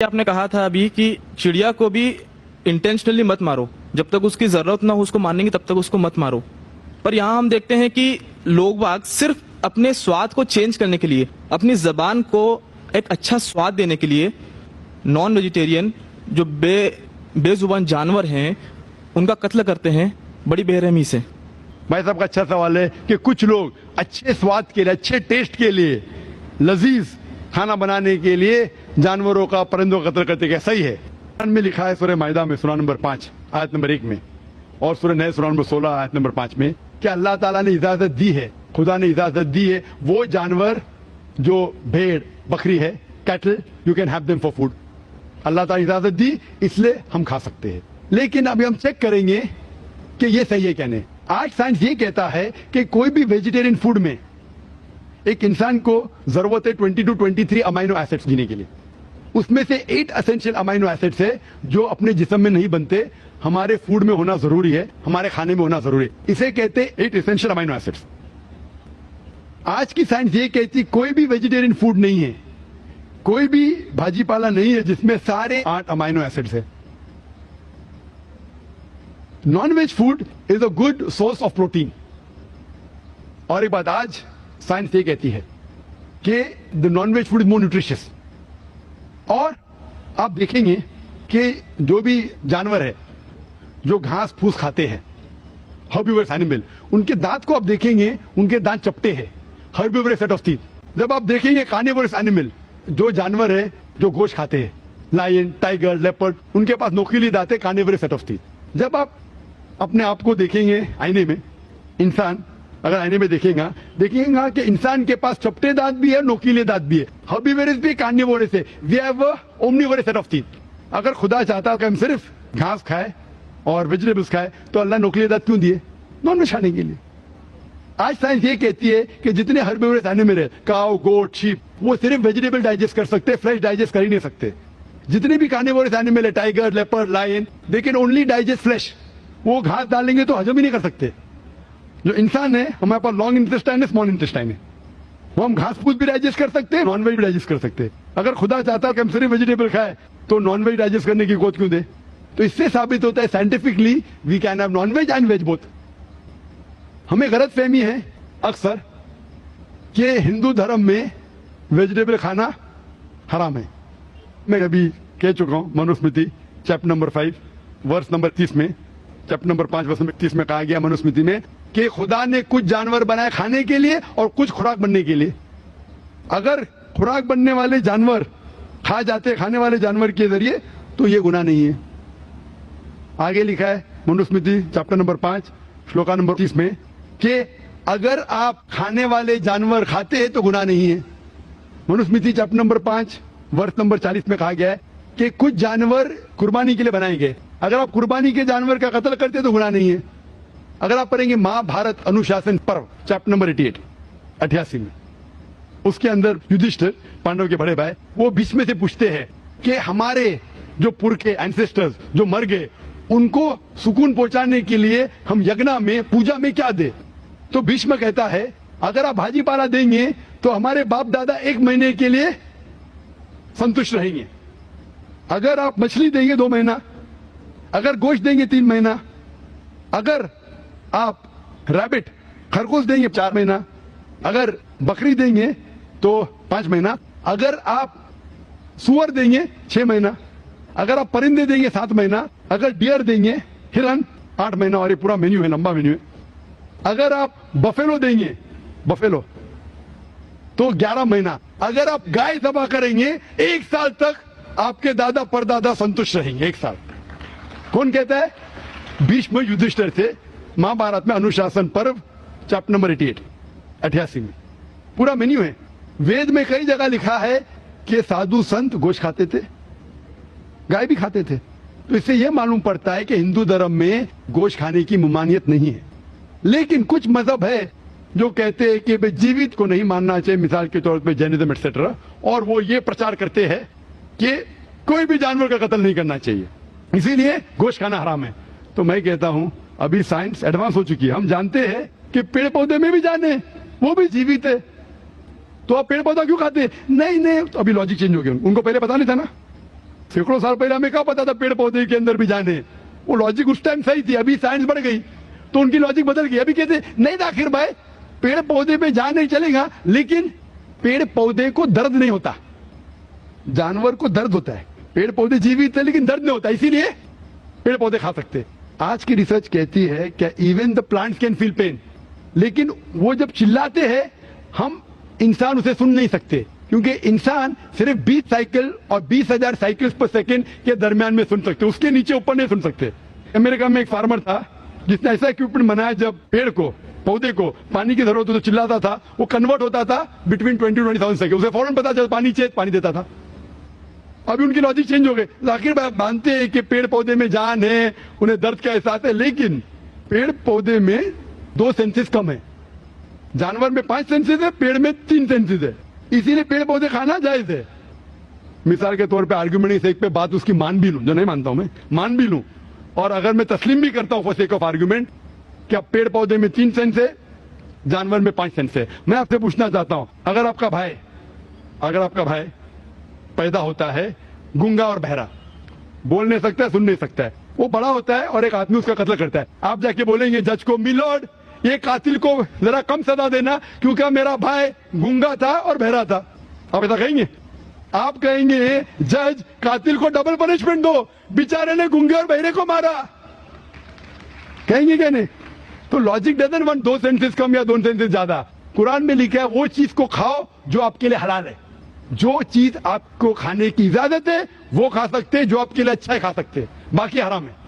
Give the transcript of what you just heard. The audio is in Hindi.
आपने कहा था अभी कि चिड़िया को भी इंटेंशनली मत मारो, जब तक उसकी जरूरत ना हो उसको मारने की तब तक उसको मत मारो। पर यहाँ हम देखते हैं कि लोग बाग सिर्फ अपने स्वाद को चेंज करने के लिए, अपनी जबान को एक अच्छा स्वाद देने के लिए नॉन वेजिटेरियन जो बेजुबान जानवर हैं उनका कत्ल करते हैं बड़ी बेरहमी से। भाई साहब का अच्छा सवाल है कि कुछ लोग अच्छे स्वाद के लिए, अच्छे टेस्ट के लिए, लजीज खाना बनाने के लिए जानवरों का, परिंदों का कत्ल करते क्या सही है? कुरान में लिखा है सूरह माइदा में सूरा नंबर 5 आयत नंबर 1 में और सूरह नहल सूरा नंबर 16 आयत नंबर 5 में कि अल्लाह ताला ने इजाजत दी है, खुदा ने इजाजत दी है वो जानवर जो भेड़ बकरी है, cattle, you can have them for food. Allah ताला इजाजत दी इसलिए हम खा सकते हैं। लेकिन अभी हम चेक करेंगे कि ये सही है क्या नहीं। आज साइंस ये कहता है कि कोई भी वेजिटेरियन फूड में एक इंसान को जरूरत है 20 to 23 अमाइनो एसिड्स जीने के लिए। उसमें से 8 एसेंशियल अमाइनो एसिड्स है जो अपने जिस्म में नहीं बनते, हमारे फूड में होना जरूरी है, हमारे खाने में होना जरूरी है। इसे कहते हैं 8 एसेंशियल अमाइनो एसिड्स। आज की साइंस ये कहती कोई भी वेजिटेरियन फूड नहीं है, कोई भी भाजीपाला नहीं है जिसमें सारे 8 अमाइनो एसिड्स है। Non veg food is a good source of protein. और एक बात आज साइंस ये कहती है कि the non veg food is more nutritious. और आप देखेंगे कि जो भी जानवर है जो घास फूस खाते हैं, हर्बिवोरस एनिमल, उनके दांत को आप देखेंगे, उनके दांत चपटे हैं, हर्बिवोरस सेट ऑफ टीथ। जब आप देखेंगे कार्निवोरस एनिमल, जो जानवर है जो गोश्त खाते हैं, लायन, टाइगर, लेपर्ड, उनके पास नोकीली दांत है, कार्निवोरस सेट ऑफ टीथ। जब आप अपने आप को देखेंगे आईने में, इंसान अगर आईने में देखिएगा कि इंसान के पास चपटे दांत भी है, नोकीले दांत भी है, हर्बिवोरस भी, कार्निवोरस है। We have omnivorous set of teeth. अगर खुदा चाहता कि हम सिर्फ घास खाए और वेजिटेबल्स खाए तो अल्लाह नोकीले दांत क्यों दिए? नॉन वेज खाने के लिए। आज साइंस ये कहती है कि जितने हर्बिवोरस एनिमल है, काउ, गोट, शीप, वो सिर्फ वेजिटेबल डाइजेस्ट कर सकते हैं, फ्लैश डाइजेस्ट कर ही नहीं सकते। जितने भी कार्निवोरस एनिमल है, tiger, leopard, lion, they can only digest flesh. वो घास डालेंगे तो हजम ही नहीं कर सकते। जो इंसान है, हमारे पास लॉन्ग इंटेस्टाइन है, स्मॉल इंटेस्टाइन है, वो हम घास फूस भी डाइजेस्ट कर सकते हैं, नॉन वेज भी डाइजेस्ट कर सकते हैं। अगर खुदा चाहता कि हम सिर्फ वेजिटेबल खाए तो नॉन वेज डाइजेस्ट करने की गोद क्यों दे? तो इससे साबित होता है scientifically we can have non veg and veg both. हमें गलत फहमी है अक्सर कि हिंदू धर्म में वेजिटेबल खाना हराम है। मैं अभी कह चुका हूं, Manusmriti chapter number 5 verse number 30 में, चैप्टर नंबर 5 वर्स नंबर 30 में कहा गया मनुस्मृति में कि खुदा ने कुछ जानवर बनाए खाने के लिए और कुछ खुराक बनने के लिए। अगर खुराक बनने वाले जानवर खा जाते खाने वाले जानवर के जरिए तो ये गुनाह नहीं है। आगे लिखा है Manusmriti chapter number 5 shloka number 30 में कि अगर आप खाने वाले जानवर खाते हैं तो गुनाह नहीं है। मनुस्मृति चैप्टर नंबर 5 वर्ष नंबर 40 में कहा गया है कि कुछ जानवर कुर्बानी के लिए बनाए गए, अगर आप कुर्बानी के जानवर का कत्ल करते तो गुनाह नहीं है। अगर आप पढ़ेंगे महाभारत अनुशासन पर्व चैप्टर नंबर 88 में, उसके अंदर युधिष्ठिर, पांडव के बड़े भाई, वो भीष्म से पूछते हैं कि हमारे जो पुरखे एंसेस्टर्स जो मर गए उनको सुकून पहुंचाने के लिए हम यज्ञ में, पूजा में क्या दे? तो भीष्म कहता है अगर आप भाजीपाला देंगे तो हमारे बाप दादा 1 महीने के लिए संतुष्ट रहेंगे। अगर आप मछली देंगे 2 महीना, अगर गोश्त देंगे 3 महीना, अगर आप रैबिट, खरगोश देंगे 4 महीना, अगर बकरी देंगे तो 5 महीना, अगर आप सुअर देंगे 6 महीना, अगर आप परिंदे देंगे 7 महीना, अगर डियर देंगे, हिरन 8 महीना। और ये पूरा मेन्यू है, लंबा मेन्यू है। अगर आप बफेलो देंगे, बफेलो, तो 11 महीना। अगर आप गाय ज़बह करेंगे 1 साल तक आपके दादा परदादा संतुष्ट रहेंगे। 1 साल। कौन कहता है? भीष्म युधिष्ठिर थे, महाभारत में अनुशासन पर्व चैप्टर नंबर 88 में पूरा मेन्यू है। वेद में कई जगह लिखा है कि साधु संत गोश्त खाते थे, गाय भी खाते थे। तो इससे यह मालूम पड़ता है कि हिंदू धर्म में गोश्त खाने की ममानियत नहीं है। लेकिन कुछ मजहब है जो कहते हैं कि जीवित को नहीं मानना चाहिए, मिसाल के तौर पर जैनिज्म एक्सेट्रा, और वो ये प्रचार करते हैं कि कोई भी जानवर का कत्ल नहीं करना चाहिए, इसीलिए गोश्त खाना हराम है। तो मैं कहता हूं अभी साइंस एडवांस हो चुकी है, हम जानते हैं कि पेड़ पौधे में भी जान है, वो भी जीवित है, तो आप पेड़ पौधा क्यों खाते? नहीं, तो अभी लॉजिक चेंज हो गया, उनको पहले पता नहीं था ना। सैकड़ों साल पहले हमें क्या पता था पेड़ पौधे के अंदर भी जाने? वो लॉजिक उस टाइम सही थी, अभी साइंस बढ़ गई तो उनकी लॉजिक बदल गई। अभी कहते नहीं दाखिर भाई, पेड़ पौधे पे जान नहीं चलेगा, लेकिन पेड़ पौधे को दर्द नहीं होता, जानवर को दर्द होता है। पेड़ पौधे जीवित है लेकिन दर्द नहीं होता, इसीलिए पेड़ पौधे खा सकते। आज की रिसर्च कहती है कि even the plants can feel pain, लेकिन वो जब चिल्लाते हैं हम इंसान उसे सुन नहीं सकते, क्योंकि इंसान सिर्फ 20 साइकिल और 20,000 साइकिल्स पर सेकेंड के दरमियान में सुन सकते, उसके नीचे ऊपर नहीं सुन सकते। अमेरिका में एक फार्मर था जिसने ऐसा इक्विपमेंट बनाया, जब पेड़ को पौधे को पानी की जरूरत हो तो चिल्लाता था, वो कन्वर्ट होता था बिटवीन 20-20,000 सेकेंड, उसे फौरन पता चला पानी चाहिए, पानी देता था। अभी उनकी लॉजिक चेंज हो गई। आखिर बात मानते हैं कि पेड़ पौधे में जान है, उन्हें दर्द का एहसास है, लेकिन पेड़ पौधे में 2 सेंसेस कम है। जानवर में 5 सेंसेस है, पेड़ में 3 सेंसेस है, इसीलिए पेड़ पौधे खाना जायज है। मिसाल के तौर पे आर्ग्यूमेंट एक पे बात उसकी मान भी लूं, जो नहीं मानता हूं मैं, मान भी लूं, और अगर मैं तस्लीम भी करता हूं फॉर सेक ऑफ आर्ग्यूमेंट कि पेड़ पौधे में 3 सेंस है, जानवर में 5 सेंस है, मैं आपसे पूछना चाहता हूं, अगर आपका भाई पैदा होता है गूंगा और बहरा, बोल नहीं सकता है, सुन नहीं सकता है, वो बड़ा होता है और एक आदमी उसका कत्ल करता है, आप जाके बोलेंगे जज को, मिलॉर्ड ये कातिल को जरा कम सजा देना क्योंकि मेरा भाई गूंगा था और बहरा था, आप ऐसा कहेंगे? आप कहेंगे जज कातिल को डबल पनिशमेंट दो, बेचारे ने गूंगे और बहरे को मारा, कहेंगे क्या नहीं? तो लॉजिक डजंट वांट 2 सेंसेस कम या 2 सेंसेस ज्यादा। कुरान में लिखा है वो चीज को खाओ जो आपके लिए हलाल है, जो चीज आपको खाने की इजाजत है वो खा सकते हैं, जो आपके लिए अच्छा है खा सकते हैं, बाकी हराम है।